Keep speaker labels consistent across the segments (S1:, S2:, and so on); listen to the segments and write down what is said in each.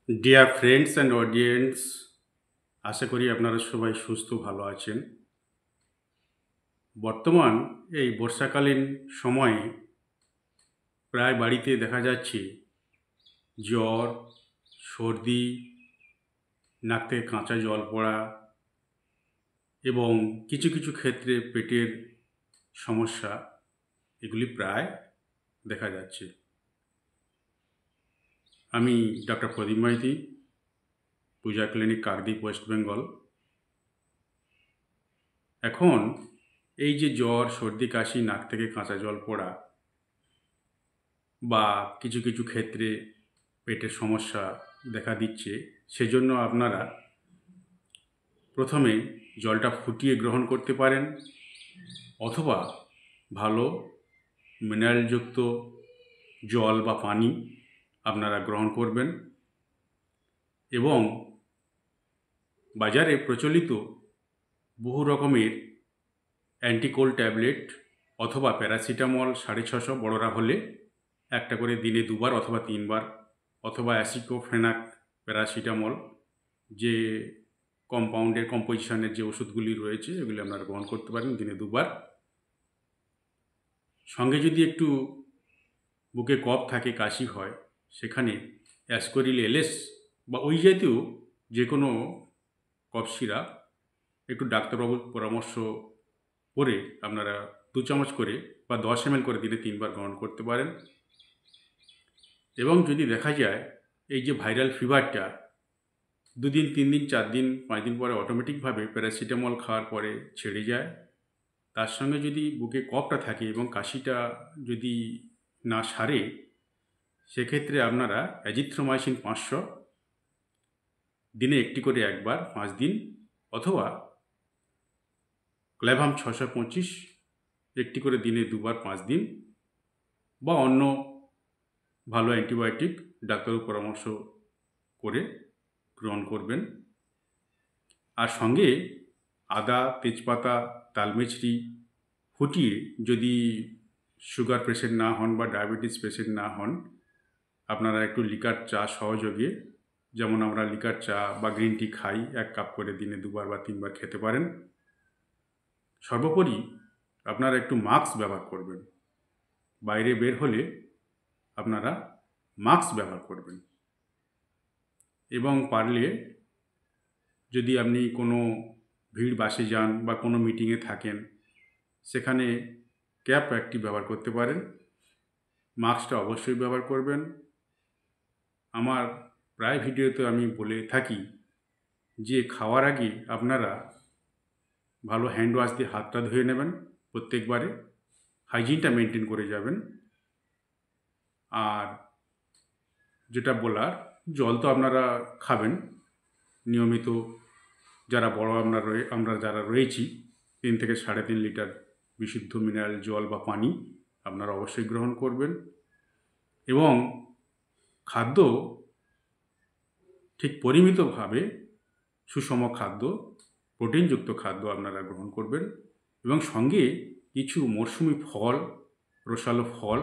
S1: Dear friends and audience, আশা করি আপনারা সবাই সুস্থ ভালো আছেন। বর্তমান এই বর্ষাকালীন সময়ে প্রায় বাড়িতে দেখা যাচ্ছে জ্বর, সর্দি, নাক থেকে কাঁচা জল পড়া এবং কিছু কিছু ক্ষেত্রে পেটের সমস্যা এগুলি প্রায় দেখা যাচ্ছে। আমি ডক্টর প্রদীপ মাইতি, পূজা ক্লিনিক, কাকদ্বীপ, ওয়েস্ট বেঙ্গল। এখন এই যে জ্বর, সর্দি, কাশি, নাক থেকে কাঁচা জল পড়া বা কিছু কিছু ক্ষেত্রে পেটের সমস্যা দেখা দিচ্ছে, সেজন্য আপনারা প্রথমে জলটা ফুটিয়ে গ্রহণ করতে পারেন, অথবা ভালো মিনারেলযুক্ত জল বা পানি আপনারা গ্রহণ করবেন। এবং বাজারে প্রচলিত বহু রকমের অ্যান্টিকোল্ড ট্যাবলেট অথবা প্যারাসিটামল 650 বড়রা হলে একটা করে দিনে 2 বার অথবা 3 বার, অথবা অ্যাসিক্লোফেনাক প্যারাসিটামল, যে কম্পাউন্ডের কম্পোজিশনের যে ওষুধগুলি রয়েছে এগুলি আপনারা গ্রহণ করতে পারেন দিনে 2 বার। সঙ্গে যদি একটু বুকে কফ থাকে, কাশি হয়, সেখানে অ্যাসকোরিল এলএস বা ওই জাতীয় যে কোনো কফ সিরাপ একটু ডাক্তারবাবুর পরামর্শ করে আপনারা 2 চামচ করে বা 10 ml করে দিনে 3 বার গ্রহণ করতে পারেন। এবং যদি দেখা যায় এই যে ভাইরাল ফিভারটা 2 দিন, 3 দিন, 4 দিন, 5 দিন পরে অটোমেটিকভাবে প্যারাসিটামল খাওয়ার পরে ছেড়ে যায়, তার সঙ্গে যদি বুকে কফটা থাকে এবং কাশিটা যদি না সারে, সেক্ষেত্রে আপনারা অ্যাজিথ্রোমাইসিন 500 দিনে একটি করে একবার 5 দিন, অথবা ক্ল্যাভাম 625 একটি করে দিনে 2 বার 5 দিন, বা অন্য ভালো অ্যান্টিবায়োটিক ডাক্তারের পরামর্শ করে গ্রহণ করবেন। আর সঙ্গে আদা, তেজপাতা, তালমিছরি ফুটিয়ে, যদি সুগার পেশেন্ট না হন বা ডায়াবেটিস পেশেন্ট না হন, আপনারা একটু লিকার চা সহযোগে, যেমন আমরা লিকার চা বা গ্রিন টি খাই, 1 কাপ করে দিনে 2 বার বা 3 বার খেতে পারেন। সর্বোপরি আপনারা একটু মাস্ক ব্যবহার করবেন। বাইরে বের হলে আপনারা মাস্ক ব্যবহার করবেন। এবং পারলে যদি আপনি কোনো ভিড় বাসে যান বা কোনো মিটিংয়ে থাকেন, সেখানে ক্যাপ একটি ব্যবহার করতে পারেন। মাস্কটা অবশ্যই ব্যবহার করবেন। আমার প্রায় ভিডিওতে আমি বলে থাকি যে খাওয়ার আগে আপনারা ভালো হ্যান্ড ওয়াশ দিয়ে হাতটা ধুয়ে নেবেন প্রত্যেকবারে, হাইজিনটা মেনটেন করে যাবেন। আর যেটা বলার, জল তো আপনারা খাবেন নিয়মিত, যারা বড় আমরা যারা রয়েছি 3 থেকে 3.5 লিটার বিশুদ্ধ মিনারেল জল বা পানি আপনারা অবশ্যই গ্রহণ করবেন। এবং খাদ্য ঠিক পরিমিতভাবে সুষম খাদ্য, প্রোটিনযুক্ত খাদ্য আপনারা গ্রহণ করবেন। এবং সঙ্গে কিছু মরশুমি ফল, রসালো ফল,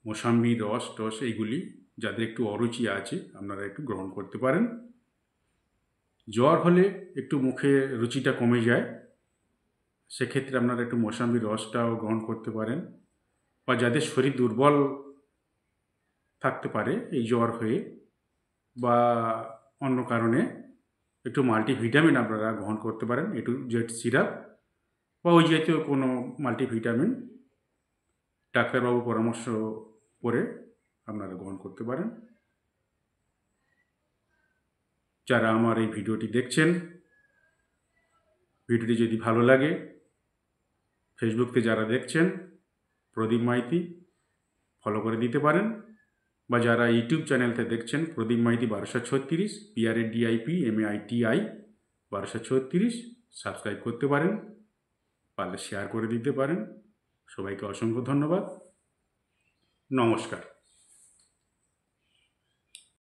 S1: মোসাম্বি রস টস, এইগুলি যাদের একটু অরুচি আছে আপনারা একটু গ্রহণ করতে পারেন। জ্বর হলে একটু মুখে রুচিটা কমে যায়, সেক্ষেত্রে আপনারা একটু মোসাম্বি রসটাও গ্রহণ করতে পারেন। বা যাদের শরীর দুর্বল থাকতে পারে এই জ্বর হয়ে বা অন্য কারণে, একটু মাল্টিভিটামিন আপনারা গ্রহণ করতে পারেন, একটু জেড সিরাপ বা ওই জাতীয় কোনো মাল্টিভিটামিন ডাক্তারবাবুর পরামর্শ করে আপনারা গ্রহণ করতে পারেন। যারা আমার এই ভিডিওটি দেখছেন, ভিডিওটি যদি ভালো লাগে, ফেসবুকতে যারা দেখছেন প্রদীপ মাইতি ফলো করে দিতে পারেন, বা যারা ইউটিউব চ্যানেলতে দেখছেন প্রদীপ মাইতি 1236, PRADIP MAITI 1236, সাবস্ক্রাইব করতে পারেন, পারলে শেয়ার করে দিতে পারেন। সবাইকে অসংখ্য ধন্যবাদ। নমস্কার।